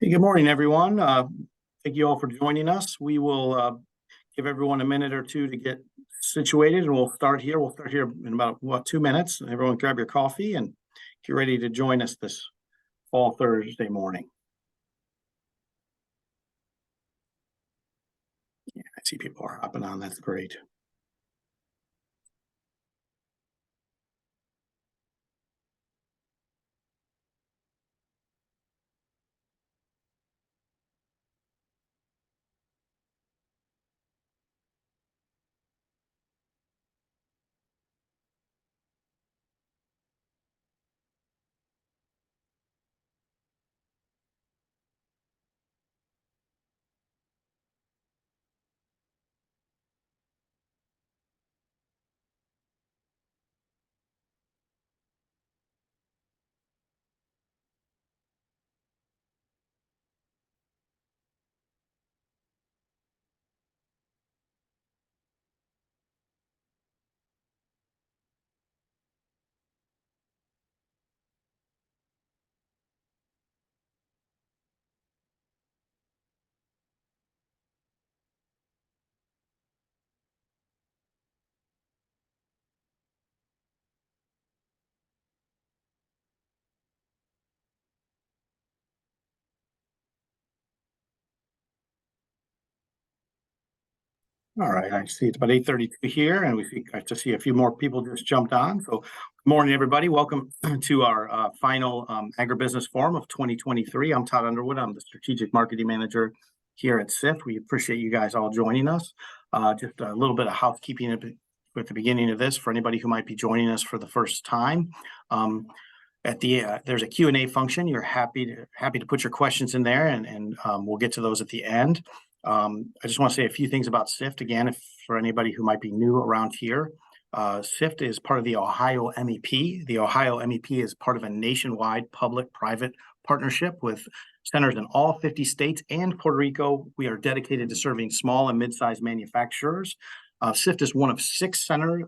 Hey, good morning, everyone. Thank you all for joining us. We will give everyone a minute or two to get situated, and we'll start here. We'll start here in about 2 minutes. Everyone grab your coffee and get ready to join us this fall Thursday morning. Yeah, I see people are hopping on. That's great. All right, I see it's about 8:32 here, and I just see a few more people just jumped on. So, good morning, everybody. Welcome to our final Agribusiness Forum of 2023. I'm Todd Underwood. I'm the Strategic Marketing Manager here at SIFT. We appreciate you guys all joining us. Just a little bit of housekeeping at the beginning of this for anybody who might be joining us for the first time. There's a Q&A function. You're happy to put your questions in there, and we'll get to those at the end. I just want to say a few things about SIFT again, for anybody who might be new around here. SIFT is part of the Ohio MEP. The Ohio MEP is part of a nationwide public-private partnership with centers in all 50 states and Puerto Rico. We are dedicated to serving small and mid-sized manufacturers. SIFT is one of 6 center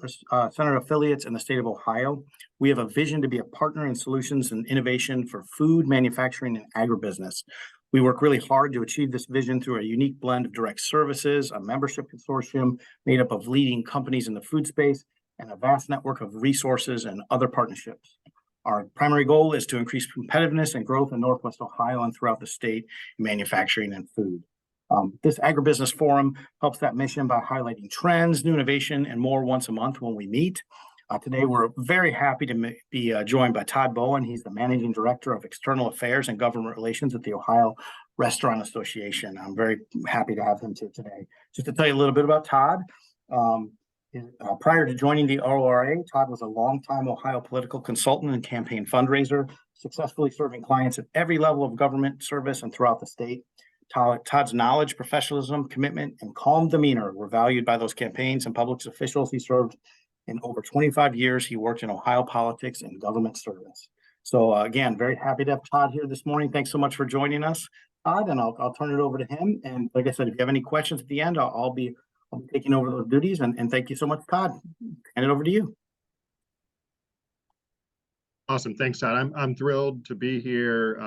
affiliates in the state of Ohio. We have a vision to be a partner in solutions and innovation for food, manufacturing, and agribusiness. We work really hard to achieve this vision through a unique blend of direct services, a membership consortium made up of leading companies in the food space, and a vast network of resources and other partnerships. Our primary goal is to increase competitiveness and growth in Northwest Ohio and throughout the state in manufacturing and food. This Agribusiness Forum helps that mission by highlighting trends, new innovation, and more once a month when we meet. Today, we're very happy to be joined by Todd Bowen. He's the Managing Director of External Affairs and Government Relations at the Ohio Restaurant Association. I'm very happy to have him here today. Just to tell you a little bit about Todd, prior to joining the ORA, Todd was a longtime Ohio political consultant and campaign fundraiser, successfully serving clients at every level of government service and throughout the state. Todd's knowledge, professionalism, commitment, and calm demeanor were valued by those campaigns and public officials he served. In over 25 years, he worked in Ohio politics and government service. So again, very happy to have Todd here this morning. Thanks so much for joining us, Todd, and I'll turn it over to him. And like I said, if you have any questions at the end, I'll be taking over those duties. And thank you so much, Todd. Hand it over to you. Awesome, thanks, Todd. I'm thrilled to be here.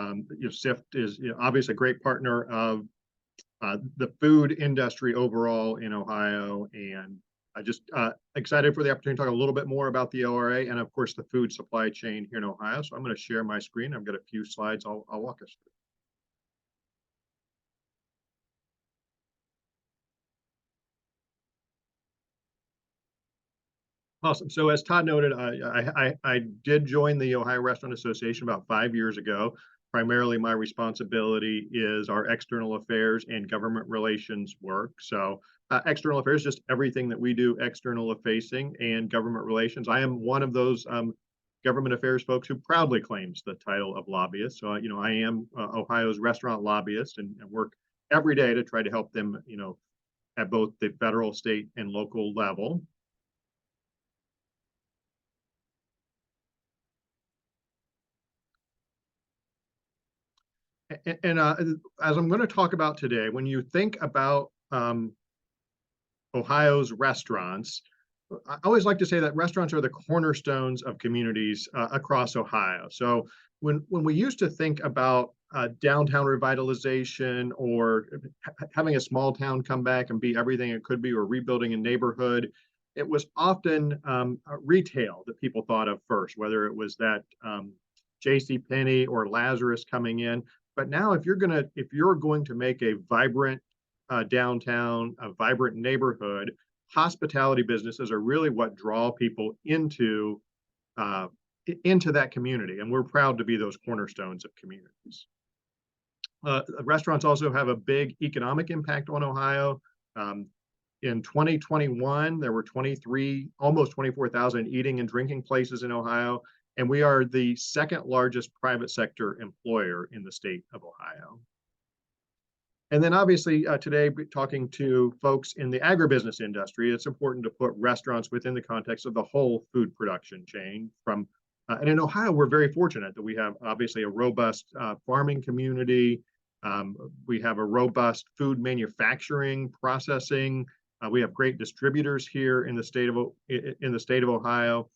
SIFT is obviously a great partner of the food industry overall in Ohio, and I just excited for the opportunity to talk a little bit more about the ORA and, of course, the food supply chain here in Ohio. So I'm going to share my screen. I've got a few slides I'll walk us through. Awesome. So as Todd noted, I did join the Ohio Restaurant Association about 5 years ago. Primarily, my responsibility is our external affairs and government relations work. So external affairs, just everything that we do external facing, and government relations. I am one of those government affairs folks who proudly claims the title of lobbyist. So, I am Ohio's restaurant lobbyist and work every day to try to help them, at both the federal, state, and local level. And as I'm going to talk about today, when you think about Ohio's restaurants, I always like to say that restaurants are the cornerstones of communities across Ohio. So when we used to think about downtown revitalization or having a small town come back and be everything it could be, or rebuilding a neighborhood, it was often retail that people thought of first, whether it was that J.C. Penney or Lazarus coming in. But now, if you're going to make a vibrant downtown, a vibrant neighborhood, hospitality businesses are really what draw people into that community, and we're proud to be those cornerstones of communities. Restaurants also have a big economic impact on Ohio. In 2021, there were almost 24,000 eating and drinking places in Ohio, and we are the second largest private sector employer in the state of Ohio. And then obviously today, talking to folks in the agribusiness industry, it's important to put restaurants within the context of the whole food production chain. And in Ohio, we're very fortunate that we have obviously a robust farming community. We have a robust food manufacturing, processing. We have great distributors here in the state of Ohio.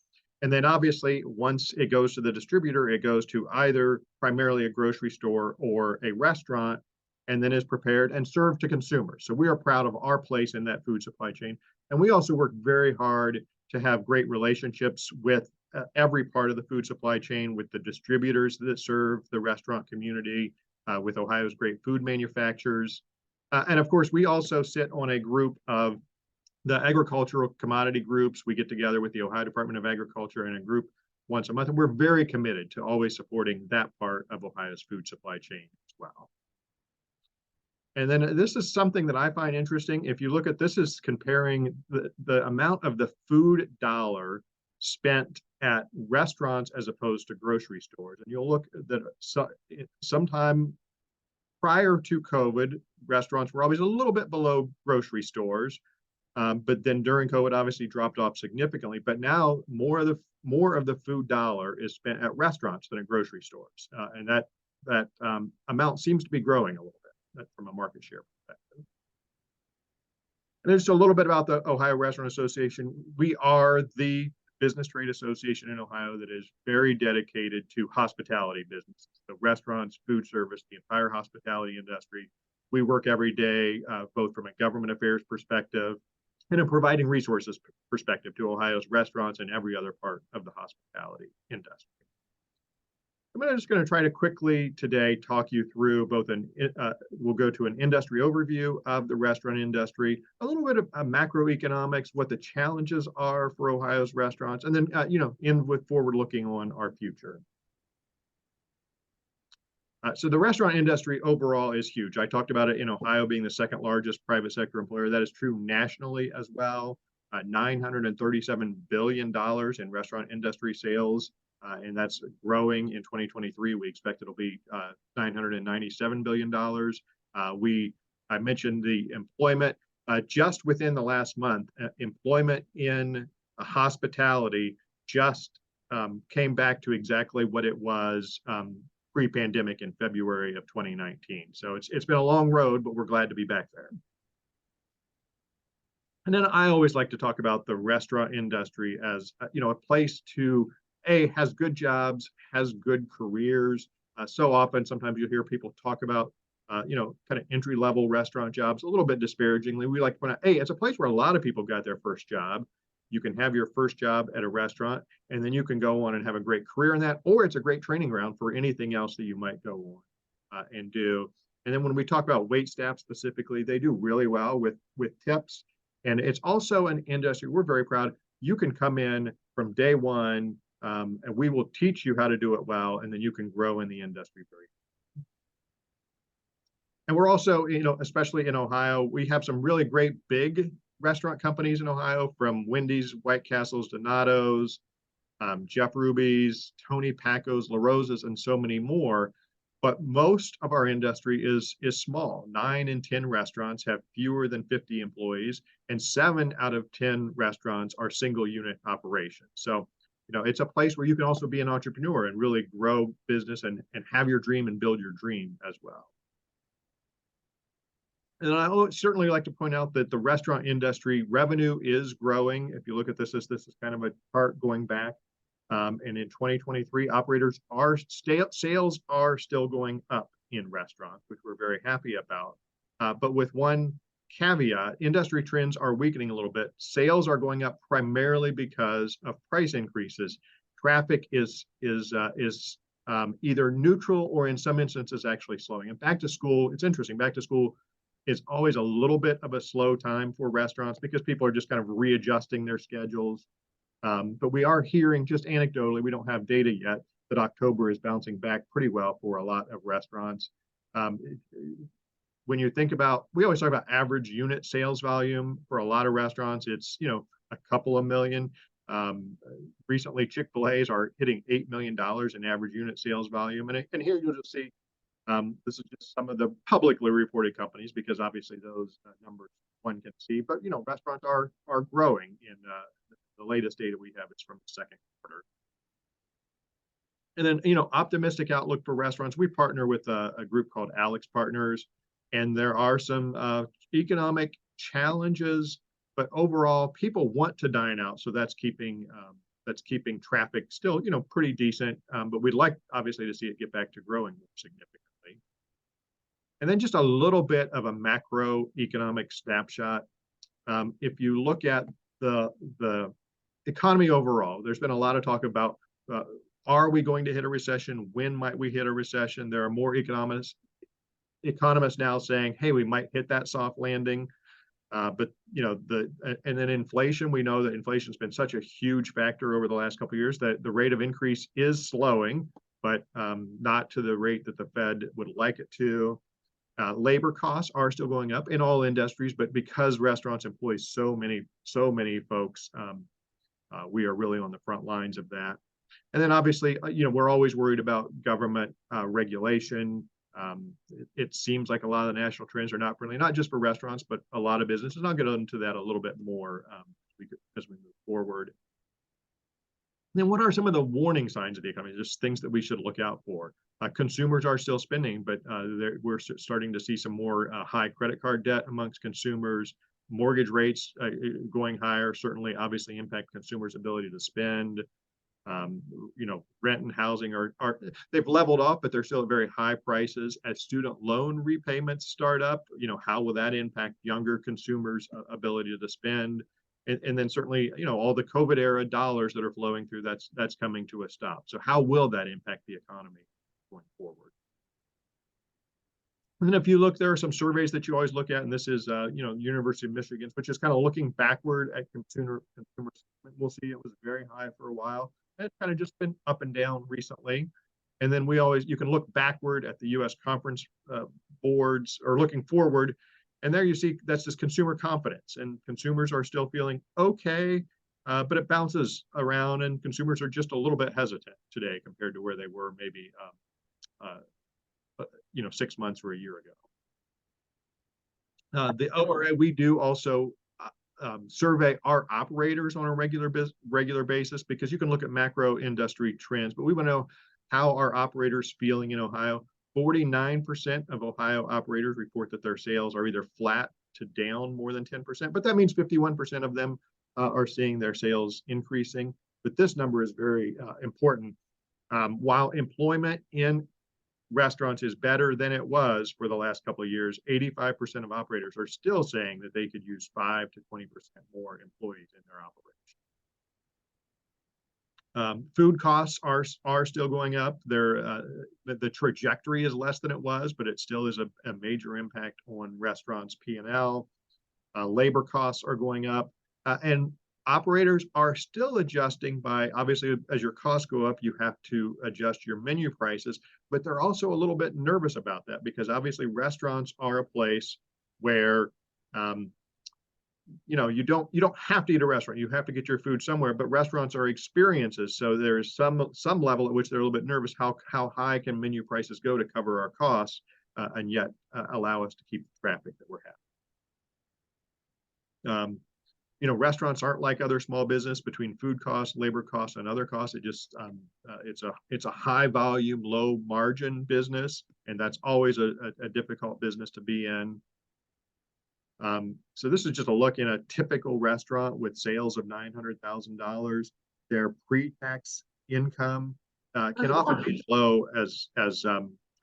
And then obviously, once it goes to the distributor, it goes to either primarily a grocery store or a restaurant, and then is prepared and served to consumers. So we are proud of our place in that food supply chain. And we also work very hard to have great relationships with every part of the food supply chain, with the distributors that serve the restaurant community, with Ohio's great food manufacturers. And of course, we also sit on a group of the agricultural commodity groups. We get together with the Ohio Department of Agriculture in a group once a month, and we're very committed to always supporting that part of Ohio's food supply chain as well. And then this is something that I find interesting. If you look at this, is comparing the amount of the food dollar spent at restaurants as opposed to grocery stores. And you'll look that sometime prior to COVID, restaurants were always a little bit below grocery stores. But then during COVID, obviously dropped off significantly. But now more of the food dollar is spent at restaurants than at grocery stores. And that amount seems to be growing a little bit from a market share perspective. And then just a little bit about the Ohio Restaurant Association. We are the business trade association in Ohio that is very dedicated to hospitality businesses, the restaurants, food service, the entire hospitality industry. We work every day, both from a government affairs perspective and a providing resources perspective to Ohio's restaurants and every other part of the hospitality industry. I'm just going to try to quickly today talk you through both we'll go to an industry overview of the restaurant industry, a little bit of macroeconomics, what the challenges are for Ohio's restaurants, and then end with forward looking on our future. So the restaurant industry overall is huge. I talked about it in Ohio being the second largest private sector employer. That is true nationally as well. $937 billion in restaurant industry sales. And that's growing in 2023. We expect it'll be $997 billion. I mentioned the employment. Just within the last month, employment in hospitality just came back to exactly what it was pre-pandemic in February of 2019. So it's been a long road, but we're glad to be back there. And then I always like to talk about the restaurant industry as a place to has good jobs, has good careers. So often, sometimes you'll hear people talk about, kind of entry-level restaurant jobs a little bit disparagingly. We like to point out, it's a place where a lot of people got their first job. You can have your first job at a restaurant, and then you can go on and have a great career in that, or it's a great training ground for anything else that you might go on and do. And then when we talk about wait staff specifically, they do really well with tips. And it's also an industry, we're very proud, you can come in from day one, and we will teach you how to do it well, and then you can grow in the industry very well. And we're also, especially in Ohio, we have some really great big restaurant companies in Ohio, from Wendy's, White Castles, Donato's, Jeff Ruby's, Tony Paco's, La Rosa's, and so many more. But most of our industry is small. 9 in 10 restaurants have fewer than 50 employees, and 7 out of 10 restaurants are single unit operations. So, it's a place where you can also be an entrepreneur and really grow business and have your dream and build your dream as well. And I would certainly like to point out that the restaurant industry revenue is growing. If you look at this is kind of a chart going back. And in 2023, sales are still going up in restaurants, which we're very happy about. But with one caveat, industry trends are weakening a little bit. Sales are going up primarily because of price increases. Traffic is either neutral or in some instances actually slowing. And back to school, it's interesting. Back to school is always a little bit of a slow time for restaurants because people are just kind of readjusting their schedules. But we are hearing just anecdotally, we don't have data yet, that October is bouncing back pretty well for a lot of restaurants. When you think about, we always talk about average unit sales volume for a lot of restaurants. It's, a couple of million. Recently, Chick-fil-A's are hitting $8 million in average unit sales volume. And here you'll just see, this is just some of the publicly reported companies, because obviously those numbers one can see. But, restaurants are growing in the latest data we have is from the second quarter. And then, optimistic outlook for restaurants. We partner with a group called Alex Partners, and there are some economic challenges, but overall, people want to dine out, so that's keeping traffic still, pretty decent. But we'd like, obviously, to see it get back to growing more significantly. And then just a little bit of a macroeconomic snapshot. If you look at the economy overall, there's been a lot of talk about are we going to hit a recession? When might we hit a recession? There are more economists now saying, hey, we might hit that soft landing. But and then inflation, we know that inflation's been such a huge factor over the last couple of years that the rate of increase is slowing, but not to the rate that the Fed would like it to. Labor costs are still going up in all industries, but because restaurants employ so many folks, we are really on the front lines of that. And then obviously, we're always worried about government regulation. It seems like a lot of the national trends are not friendly, not just for restaurants, but a lot of businesses. And I'll get into that a little bit more as we move forward. And then what are some of the warning signs of the economy? Just things that we should look out for. Consumers are still spending, but we're starting to see some more high credit card debt amongst consumers. Mortgage rates going higher certainly obviously impact consumers' ability to spend. Rent and housing are they've leveled off, but they're still at very high prices. As student loan repayments start up, how will that impact younger consumers' ability to spend? And then certainly, all the COVID era dollars that are flowing through, that's coming to a stop. So how will that impact the economy going forward? And then if you look, there are some surveys that you always look at, and this is, University of Michigan's, which is kind of looking backward at consumer sentiment. We'll see it was very high for a while. It's kind of just been up and down recently. And then you can look backward at the U.S. conference boards, or looking forward, and there you see that's just consumer confidence, and consumers are still feeling okay, but it bounces around, and consumers are just a little bit hesitant today compared to where they were maybe 6 months or a year ago. The ORA, we do also survey our operators on a regular basis, because you can look at macro industry trends, but we want to know how our operators feeling in Ohio. 49% of Ohio operators report that their sales are either flat to down more than 10%, but that means 51% of them are seeing their sales increasing. But this number is very important. While employment in restaurants is better than it was for the last couple of years, 85% of operators are still saying that they could use 5 to 20% more employees in their operation. Food costs are still going up. The trajectory is less than it was, but it still is a major impact on restaurants' P&L. Labor costs are going up, and operators are still adjusting by, obviously, as your costs go up, you have to adjust your menu prices, but they're also a little bit nervous about that, because obviously restaurants are a place where you don't have to eat a restaurant. You have to get your food somewhere, but restaurants are experiences. So there's some level at which they're a little bit nervous. How high can menu prices go to cover our costs and yet allow us to keep the traffic that we're having? Restaurants aren't like other small business. Between food costs, labor costs, and other costs, it's a high volume, low margin business, and that's always a difficult business to be in. So this is just a look in a typical restaurant with sales of $900,000. Their pre-tax income can often be as low as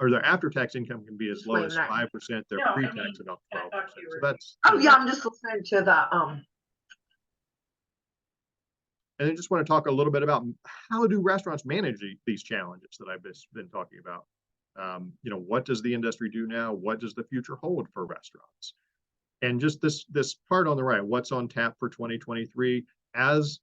or their after-tax income can be as low as Explain that. 5%, their No, I pre-tax mean, about I 12%. thought you So were- that's, Oh, yeah, I'm just listening to the, and I just want to talk a little bit about how do restaurants manage these challenges that I've been talking about. What does the industry do now? What does the future hold for restaurants? And just this part on the right, what's on tap for 2023, as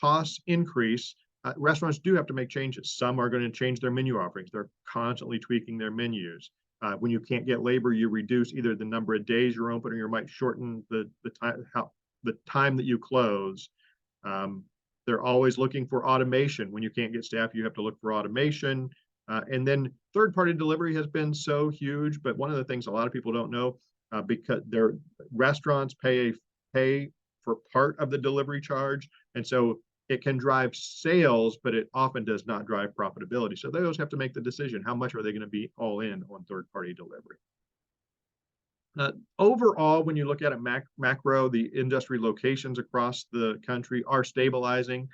costs increase, restaurants do have to make changes. Some are going to change their menu offerings. They're constantly tweaking their menus. When you can't get labor, you reduce either the number of days you're open, or you might shorten the time that you close. They're always looking for automation. When you can't get staff, you have to look for automation. And then third-party delivery has been so huge, but one of the things a lot of people don't know, because their restaurants pay for part of the delivery charge, and so it can drive sales, but it often does not drive profitability. So they always have to make the decision: how much are they going to be all in on third-party delivery? Overall, when you look at it macro, the industry locations across the country are stabilizing.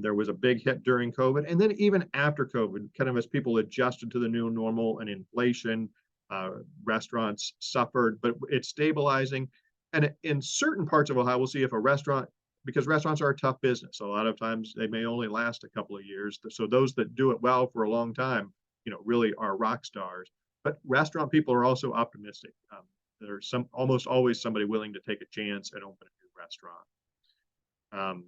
There was a big hit during COVID, and then even after COVID, kind of as people adjusted to the new normal and inflation, restaurants suffered, but it's stabilizing. And in certain parts of Ohio, we'll see if a restaurant, because restaurants are a tough business, a lot of times they may only last a couple of years. So those that do it well for a long time, really are rock stars. But restaurant people are also optimistic. There's almost always somebody willing to take a chance and open a new restaurant.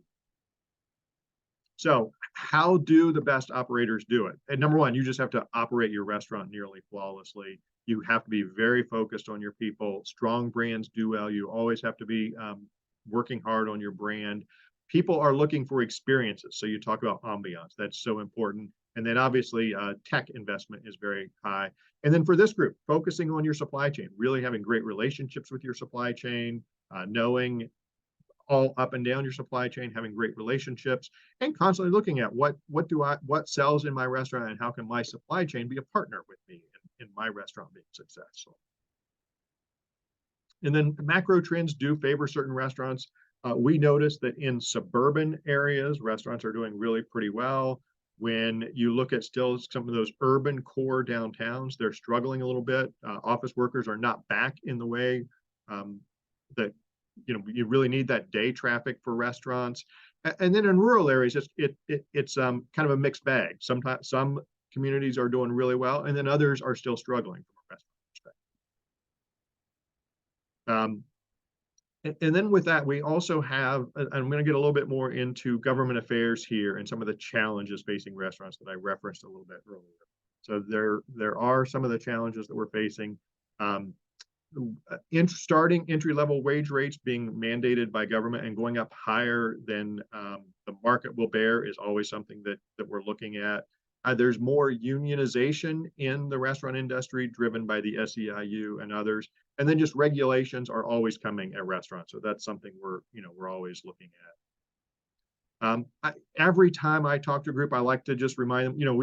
So how do the best operators do it? And number one, you just have to operate your restaurant nearly flawlessly. You have to be very focused on your people. Strong brands do well. You always have to be working hard on your brand. People are looking for experiences. So you talk about ambiance. That's so important. And then obviously tech investment is very high. And then for this group, focusing on your supply chain, really having great relationships with your supply chain, knowing all up and down your supply chain, having great relationships, and constantly looking at what sells in my restaurant, and how can my supply chain be a partner with me in my restaurant being successful. And then macro trends do favor certain restaurants. We noticed that in suburban areas, restaurants are doing really pretty well. When you look at still some of those urban core downtowns, they're struggling a little bit. Office workers are not back in the way that you really need that day traffic for restaurants. And then in rural areas, it's kind of a mixed bag. Sometimes some communities are doing really well, and then others are still struggling from a restaurant perspective. And then with that, we also have, I'm going to get a little bit more into government affairs here and some of the challenges facing restaurants that I referenced a little bit earlier. So there are some of the challenges that we're facing. Starting entry-level wage rates being mandated by government and going up higher than the market will bear is always something that we're looking at. There's more unionization in the restaurant industry driven by the SEIU and others. And then just regulations are always coming at restaurants. So that's something we're always looking at. Every time I talk to a group, I like to just remind them,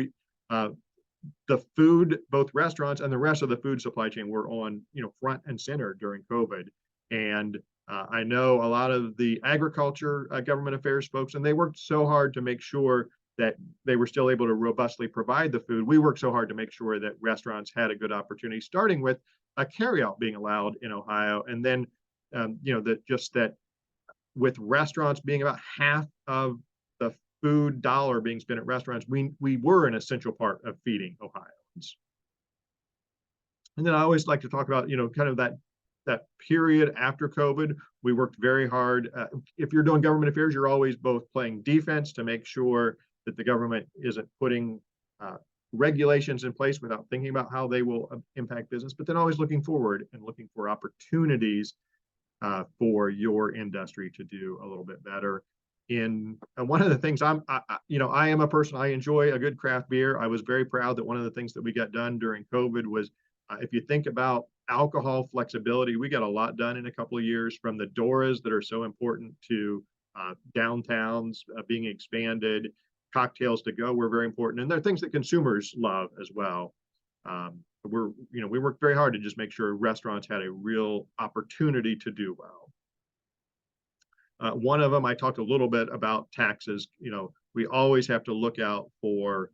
the food, both restaurants and the rest of the food supply chain, were on front and center during COVID. And I know a lot of the agriculture government affairs folks, and they worked so hard to make sure that they were still able to robustly provide the food. We worked so hard to make sure that restaurants had a good opportunity, starting with a carryout being allowed in Ohio. And then, that with restaurants being about half of the food dollar being spent at restaurants, we were an essential part of feeding Ohioans. And then I always like to talk about, kind of that period after COVID. We worked very hard. If you're doing government affairs, you're always both playing defense to make sure that the government isn't putting regulations in place without thinking about how they will impact business, but then always looking forward and looking for opportunities for your industry to do a little bit better. One of the things I am a person, I enjoy a good craft beer. I was very proud that one of the things that we got done during COVID was, if you think about alcohol flexibility, we got a lot done in a couple of years, from the Doras that are so important to downtowns being expanded. Cocktails to go were very important, and they're things that consumers love as well. We worked very hard to just make sure restaurants had a real opportunity to do well. One of them, I talked a little bit about taxes. We always have to look out for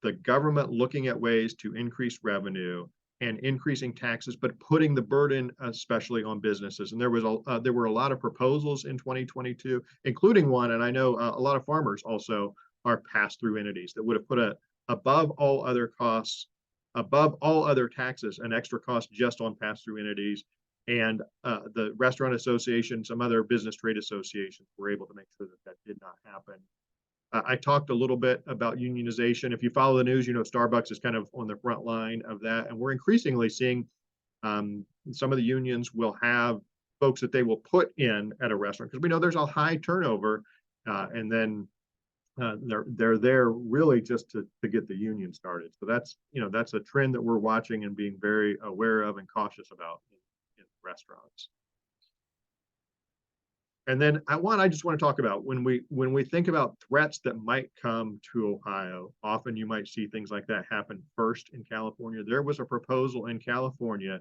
the government looking at ways to increase revenue and increasing taxes, but putting the burden especially on businesses. And there were a lot of proposals in 2022, including one, and I know a lot of farmers also are pass-through entities that would have put above all other costs, above all other taxes, an extra cost just on pass-through entities. And the Restaurant Association, some other business trade associations were able to make sure that that did not happen. I talked a little bit about unionization. If you follow the news, you know Starbucks is kind of on the front line of that. And we're increasingly seeing some of the unions will have folks that they will put in at a restaurant, because we know there's a high turnover. And then they're there really just to get the union started. So that's a trend that we're watching and being very aware of and cautious about in restaurants. And then I just want to talk about when we think about threats that might come to Ohio, often you might see things like that happen first in California. There was a proposal in California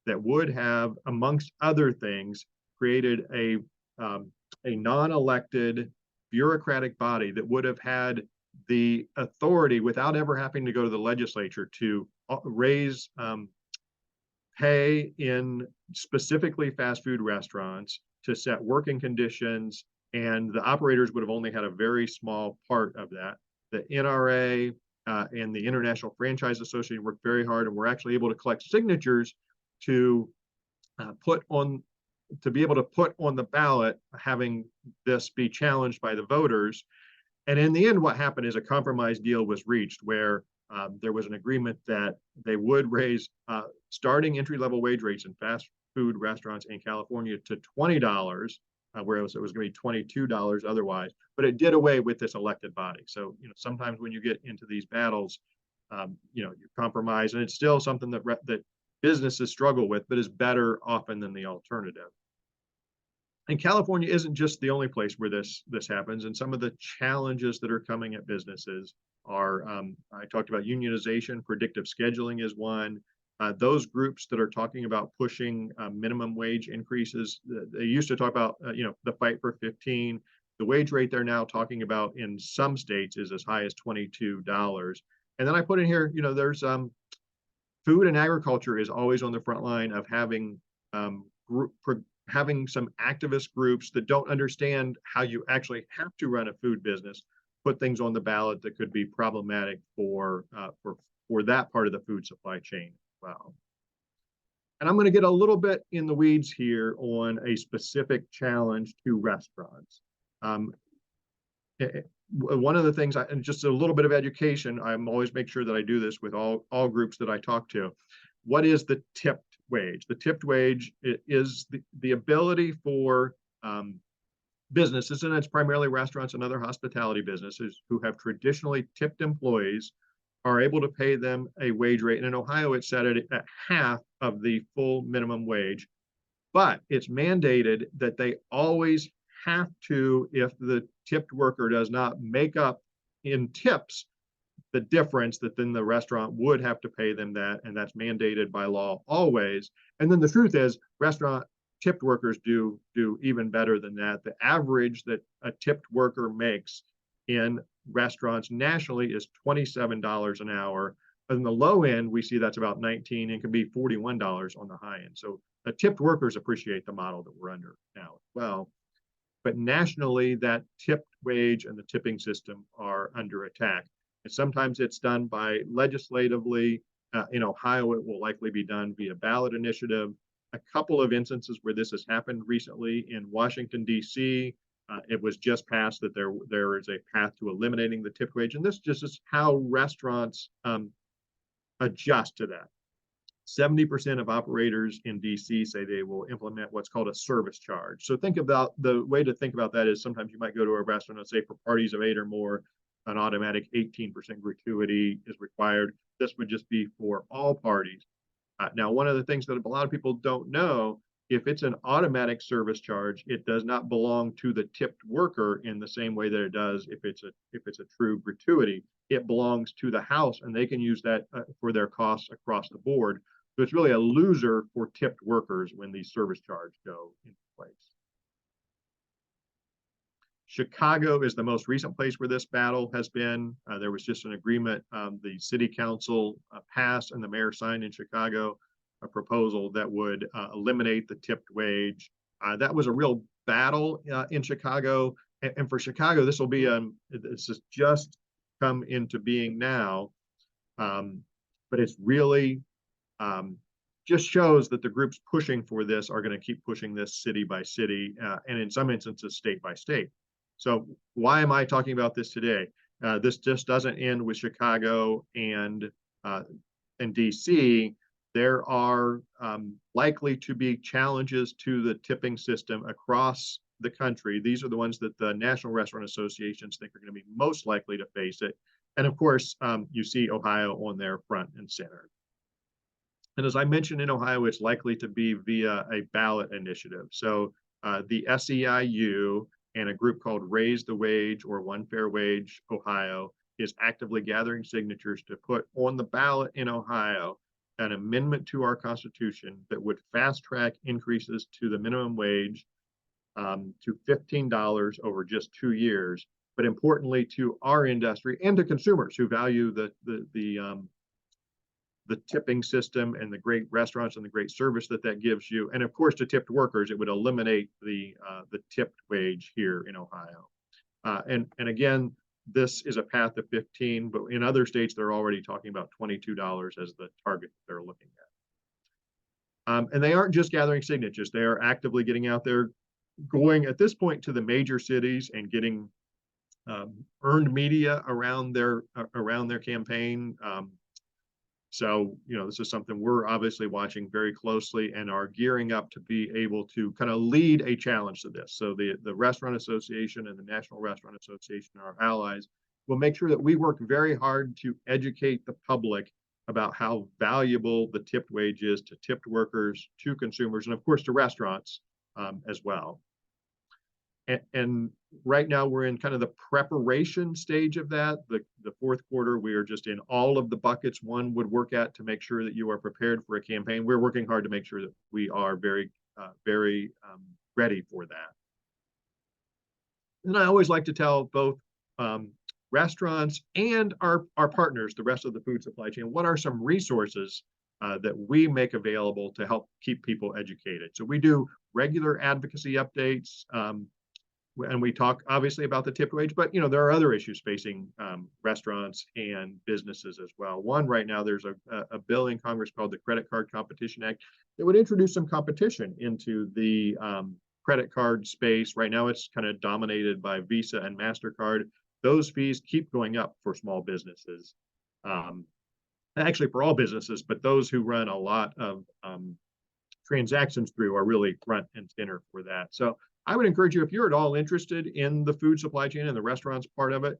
that would have, amongst other things, created a non-elected bureaucratic body that would have had the authority, without ever having to go to the legislature, to raise pay in specifically fast food restaurants, to set working conditions, and the operators would have only had a very small part of that. The NRA and the International Franchise Association worked very hard, and were actually able to collect signatures to be able to put on the ballot, having this be challenged by the voters. And in the end, what happened is a compromise deal was reached where there was an agreement that they would raise starting entry-level wage rates in fast food restaurants in California to $20, whereas it was going to be $22 otherwise. But it did away with this elected body. So sometimes when you get into these battles, you compromise, and it's still something that businesses struggle with, but is better often than the alternative. And California isn't just the only place where this happens. And some of the challenges that are coming at businesses are, I talked about unionization, predictive scheduling is one. Those groups that are talking about pushing minimum wage increases, they used to talk about, the fight for 15. The wage rate they're now talking about in some states is as high as $22. And then I put in here, there's food and agriculture is always on the front line of having having some activist groups that don't understand how you actually have to run a food business, put things on the ballot that could be problematic for that part of the food supply chain as well. And I'm going to get a little bit in the weeds here on a specific challenge to restaurants. One of the things, and just a little bit of education, I'm always make sure that I do this with all groups that I talk to. What is the tipped wage? The tipped wage is the ability for businesses, and it's primarily restaurants and other hospitality businesses who have traditionally tipped employees, are able to pay them a wage rate. And in Ohio, it's set at half of the full minimum wage, but it's mandated that they always have to, if the tipped worker does not make up in tips the difference, that then the restaurant would have to pay them that, and that's mandated by law always. And then the truth is, restaurant tipped workers do even better than that. The average that a tipped worker makes in restaurants nationally is $27 an hour. And the low end, we see that's about $19 and can be $41 on the high end. So the tipped workers appreciate the model that we're under now as well. But nationally, that tipped wage and the tipping system are under attack. And sometimes it's done by legislatively. In Ohio, it will likely be done via ballot initiative. A couple of instances where this has happened recently in Washington, D.C., it was just passed that there is a path to eliminating the tipped wage. And this just is how restaurants adjust to that. 70% of operators in DC say they will implement what's called a service charge. So think about, the way to think about that is sometimes you might go to a restaurant and say for parties of 8 or more, an automatic 18% gratuity is required. This would just be for all parties. Now, one of the things that a lot of people don't know, if it's an automatic service charge, it does not belong to the tipped worker in the same way that it does if it's a true gratuity. It belongs to the house, and they can use that for their costs across the board. So it's really a loser for tipped workers when these service charges go into place. Chicago is the most recent place where this battle has been. There was just an agreement the city council passed and the mayor signed in Chicago, a proposal that would eliminate the tipped wage. That was a real battle in Chicago. And for Chicago, this will be, this has just come into being now. But it's really just shows that the groups pushing for this are going to keep pushing this city by city, and in some instances, state by state. So why am I talking about this today? This just doesn't end with Chicago and DC. There are likely to be challenges to the tipping system across the country. These are the ones that the National Restaurant Associations think are going to be most likely to face it. And of course, you see Ohio on their front and center. And as I mentioned, in Ohio, it's likely to be via a ballot initiative. So the SEIU and a group called Raise the Wage or One Fair Wage Ohio is actively gathering signatures to put on the ballot in Ohio an amendment to our Constitution that would fast track increases to the minimum wage to $15 over just 2 years, but importantly to our industry and to consumers who value the tipping system and the great restaurants and the great service that gives you. And of course, to tipped workers, it would eliminate the tipped wage here in Ohio. And again, this is a path to 15, but in other states, they're already talking about $22 as the target they're looking at. And they aren't just gathering signatures. They are actively getting out there, going at this point to the major cities and getting earned media around their campaign. So, this is something we're obviously watching very closely and are gearing up to be able to kind of lead a challenge to this. So the Restaurant Association and the National Restaurant Association, our allies, will make sure that we work very hard to educate the public about how valuable the tipped wage is to tipped workers, to consumers, and of course to restaurants as well. And right now we're in kind of the preparation stage of that. The fourth quarter, we are just in all of the buckets one would work at to make sure that you are prepared for a campaign. We're working hard to make sure that we are very ready for that. And I always like to tell both restaurants and our partners, the rest of the food supply chain, what are some resources that we make available to help keep people educated. So we do regular advocacy updates. And we talk obviously about the tipped wage, but there are other issues facing restaurants and businesses as well. One, right now, there's a bill in Congress called the Credit Card Competition Act that would introduce some competition into the credit card space. Right now, it's kind of dominated by Visa and MasterCard. Those fees keep going up for small businesses, actually for all businesses, but those who run a lot of transactions through are really front and center for that. So I would encourage you, if you're at all interested in the food supply chain and the restaurants part of it,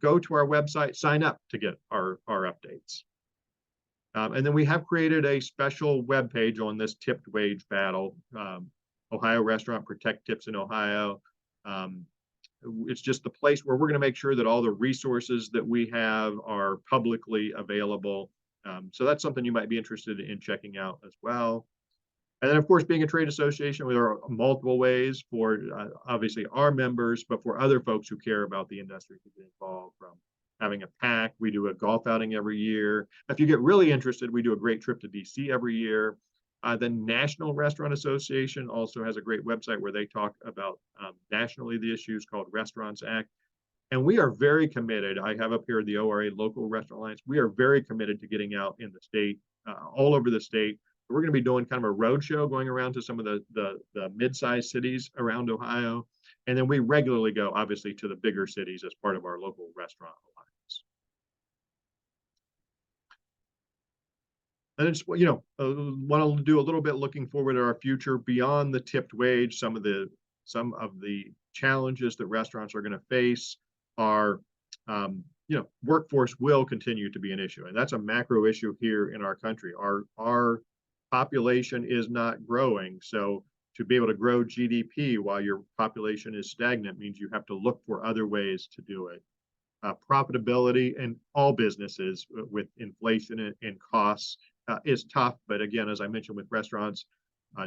go to our website, sign up to get our updates. And then we have created a special web page on this tipped wage battle, Ohio Restaurant Protect Tips in Ohio. It's just the place where we're going to make sure that all the resources that we have are publicly available. So that's something you might be interested in checking out as well. And then, of course, being a trade association, there are multiple ways for obviously our members, but for other folks who care about the industry to get involved, from having a pack. We do a golf outing every year. If you get really interested, we do a great trip to DC every year. The National Restaurant Association also has a great website where they talk about nationally the issues called Restaurants Act. And we are very committed. I have up here the ORA Local Restaurant Alliance. We are very committed to getting out in the state, all over the state. We're going to be doing kind of a road show going around to some of the mid-sized cities around Ohio. And then we regularly go, obviously, to the bigger cities as part of our local restaurant alliance. And it's, want to do a little bit looking forward to our future beyond the tipped wage. Some of the challenges that restaurants are going to face are, workforce will continue to be an issue. And that's a macro issue here in our country. Our population is not growing. So to be able to grow GDP while your population is stagnant means you have to look for other ways to do it. Profitability in all businesses with inflation and costs is tough. But again, as I mentioned with restaurants,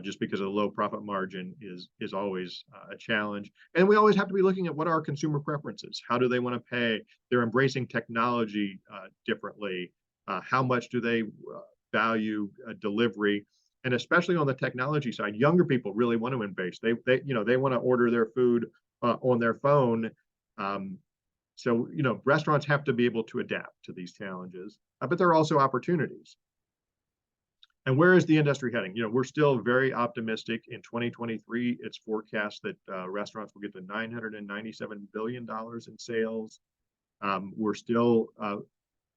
just because of the low profit margin is always a challenge. And we always have to be looking at what are our consumer preferences. How do they want to pay? They're embracing technology differently. How much do they value delivery? And especially on the technology side, younger people really want to embrace. They want to order their food on their phone. So restaurants have to be able to adapt to these challenges, but there are also opportunities. And where is the industry heading? We're still very optimistic. In 2023, it's forecast that restaurants will get to $997 billion in sales. We're still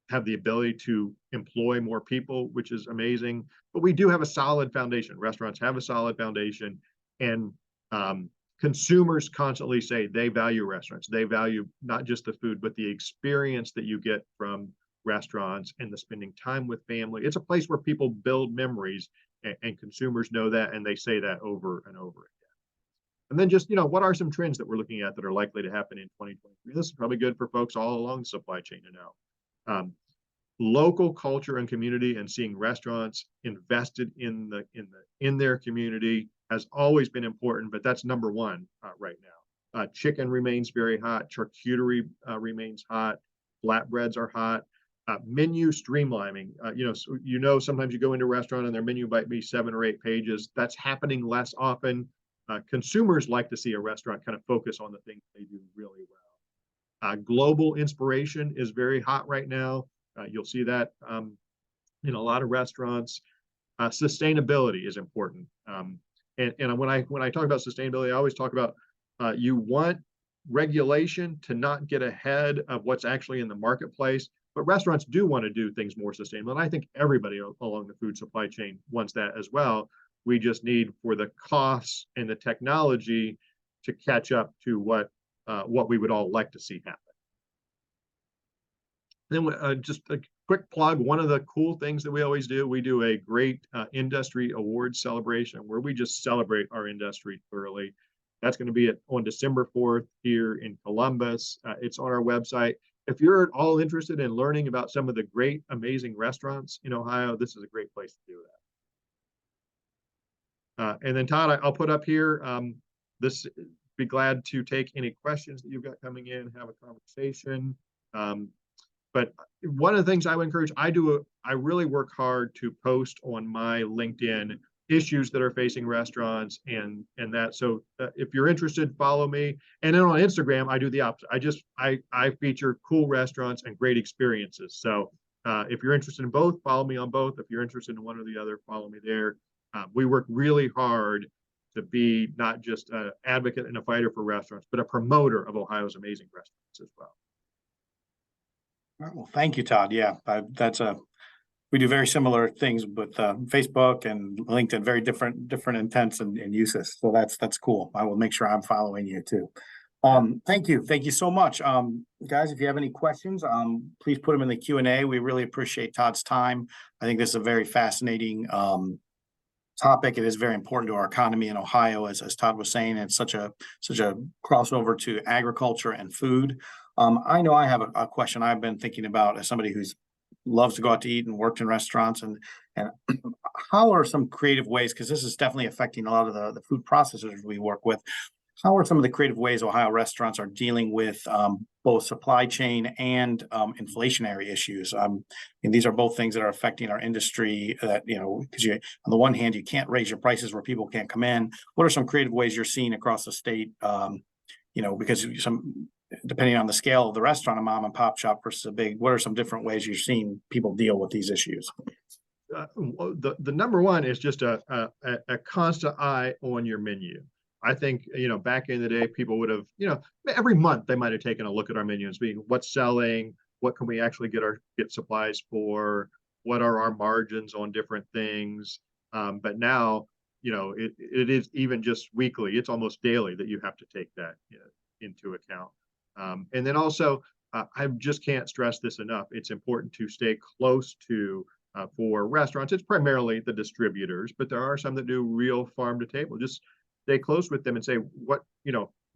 have the ability to employ more people, which is amazing. But we do have a solid foundation. Restaurants have a solid foundation, and consumers constantly say they value restaurants. They value not just the food, but the experience that you get from restaurants and the spending time with family. It's a place where people build memories, and consumers know that, and they say that over and over again. And then just, what are some trends that we're looking at that are likely to happen in 2023? This is probably good for folks all along the supply chain to know. Local culture and community, and seeing restaurants invested in their community has always been important, but that's number one right now. Chicken remains very hot. Charcuterie remains hot. Flatbreads are hot. Menu streamlining. Sometimes you go into a restaurant and their menu might be 7 or 8 pages. That's happening less often. Consumers like to see a restaurant kind of focus on the things they do really well. Global inspiration is very hot right now. You'll see that in a lot of restaurants. Sustainability is important. And when I talk about sustainability, I always talk about you want regulation to not get ahead of what's actually in the marketplace, but restaurants do want to do things more sustainable. And I think everybody along the food supply chain wants that as well. We just need for the costs and the technology to catch up to what we would all like to see happen. Then just a quick plug, one of the cool things that we always do, we do a great industry awards celebration where we just celebrate our industry thoroughly. That's going to be on December 4th here in Columbus. It's on our website. If you're at all interested in learning about some of the great, amazing restaurants in Ohio, this is a great place to do that. And then Todd, I'll put up here, be glad to take any questions that you've got coming in, have a conversation. But one of the things I would encourage, I really work hard to post on my LinkedIn issues that are facing restaurants and that. So if you're interested, follow me. And then on Instagram, I do the opposite. I feature cool restaurants and great experiences. So if you're interested in both, follow me on both. If you're interested in one or the other, follow me there. We work really hard to be not just an advocate and a fighter for restaurants, but a promoter of Ohio's amazing restaurants as well. Well, thank you, Todd. Yeah, we do very similar things with Facebook and LinkedIn, very different intents and uses. So that's cool. I will make sure I'm following you too. Thank you so much, guys. If you have any questions, please put them in the Q&A. We really appreciate Todd's time. I think this is a very fascinating topic. It is very important to our economy in Ohio, as Todd was saying. It's such a crossover to agriculture and food. I know I have a question I've been thinking about as somebody who's loves to go out to eat and worked in restaurants, and how are some creative ways, because this is definitely affecting a lot of the food processors we work with. How are some of the creative ways Ohio restaurants are dealing with both supply chain and inflationary issues? And these are both things that are affecting our industry that, because on the one hand, you can't raise your prices where people can't come in. What are some creative ways you're seeing across the state? Because depending on the scale of the restaurant, a mom and pop shop versus a big, what are some different ways you're seeing people deal with these issues? The number one is just a constant eye on your menu. I think, back in the day, people would have, every month they might have taken a look at our menu and seeing what's selling, what can we actually get supplies for, what are our margins on different things. But now, it is even just weekly, it's almost daily that you have to take that into account. And then also, I just can't stress this enough. It's important to stay close to, for restaurants, it's primarily the distributors, but there are some that do real farm to table. Just stay close with them and say, what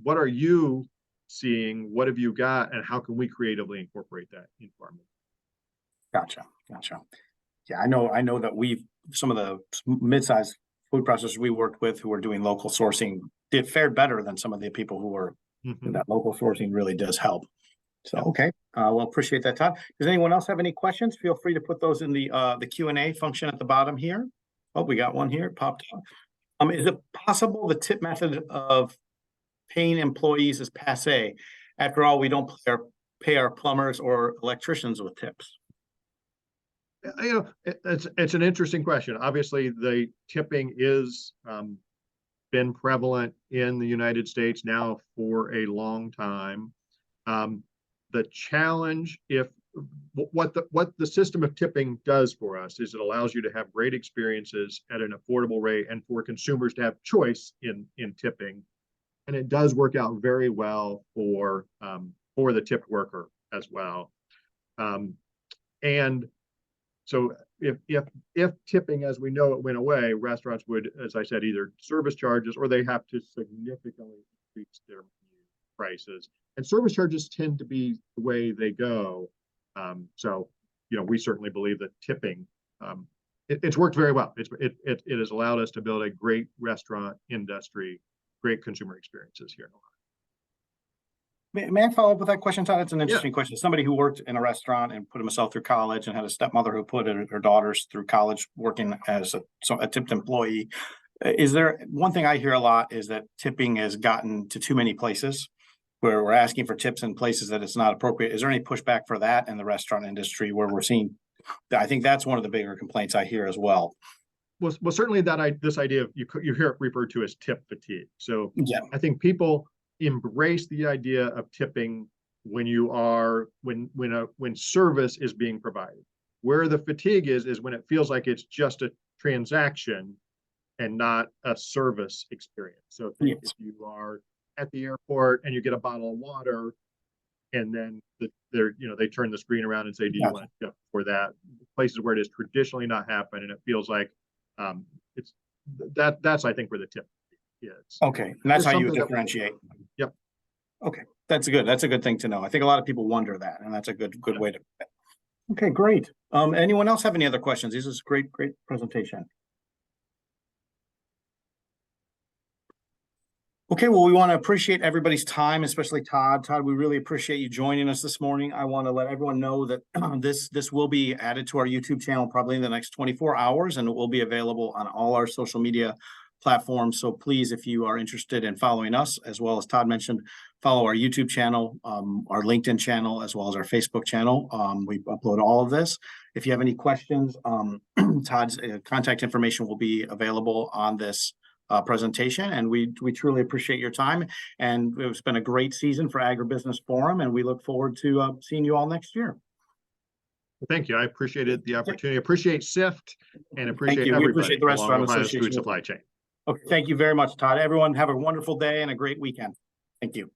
are you seeing? What have you got? And how can we creatively incorporate that into our menu? Gotcha. Yeah, I know that some of the mid-sized food processors we worked with who were doing local sourcing fared better than some of the people who were, Mhm. that local sourcing really does help. So, okay, well, appreciate that, Todd. Does anyone else have any questions? Feel free to put those in the Q&A function at the bottom here. Oh, we got one here, it popped up. Is it possible the tip method of paying employees is passé? After all, we don't pay our plumbers or electricians with tips. It's an interesting question. Obviously, the tipping is been prevalent in the United States now for a long time. The challenge, what the system of tipping does for us is it allows you to have great experiences at an affordable rate and for consumers to have choice in tipping. And it does work out very well for the tipped worker as well. And so if tipping as we know it went away, restaurants would, as I said, either service charges or they have to significantly increase their prices. And service charges tend to be the way they go. So, we certainly believe that tipping, it's worked very well. It has allowed us to build a great restaurant industry, great consumer experiences here in Ohio. May I follow up with that question, Todd? It's an interesting question. Somebody who worked in a restaurant and put himself through college and had a stepmother who put her daughters through college working as a tipped employee. Is there one thing I hear a lot is that tipping has gotten to too many places where we're asking for tips in places that it's not appropriate. Is there any pushback for that in the restaurant industry where we're seeing? I think that's one of the bigger complaints I hear as well. Well, certainly this idea of you hear it referred to as tip fatigue. So yeah, I think people embrace the idea of tipping when service is being provided. Where the fatigue is when it feels like it's just a transaction and not a service experience. So if you are at the airport and you get a bottle of water, and then they turn the screen around and say, "Do you want to tip for that?" Places where it has traditionally not happened, and it feels like that's I think where the tip is. Okay, and that's how you differentiate. Yep. Okay, that's a good thing to know. I think a lot of people wonder that, and that's a good way to. Okay, great. Anyone else have any other questions? This is great presentation. Okay, well, we want to appreciate everybody's time, especially Todd. Todd, we really appreciate you joining us this morning. I want to let everyone know that this will be added to our YouTube channel probably in the next 24 hours, and it will be available on all our social media platforms. So please, if you are interested in following us, as well as Todd mentioned, follow our YouTube channel, our LinkedIn channel, as well as our Facebook channel. We upload all of this. If you have any questions, Todd's contact information will be available on this presentation, and we truly appreciate your time, and it's been a great season for Agribusiness Forum, and we look forward to seeing you all next year. Thank you. I appreciated the opportunity. Appreciate SIFT and appreciate everybody. We appreciate the Restaurant Association food supply chain. Okay, thank you very much, Todd. Everyone have a wonderful day and a great weekend. Thank you.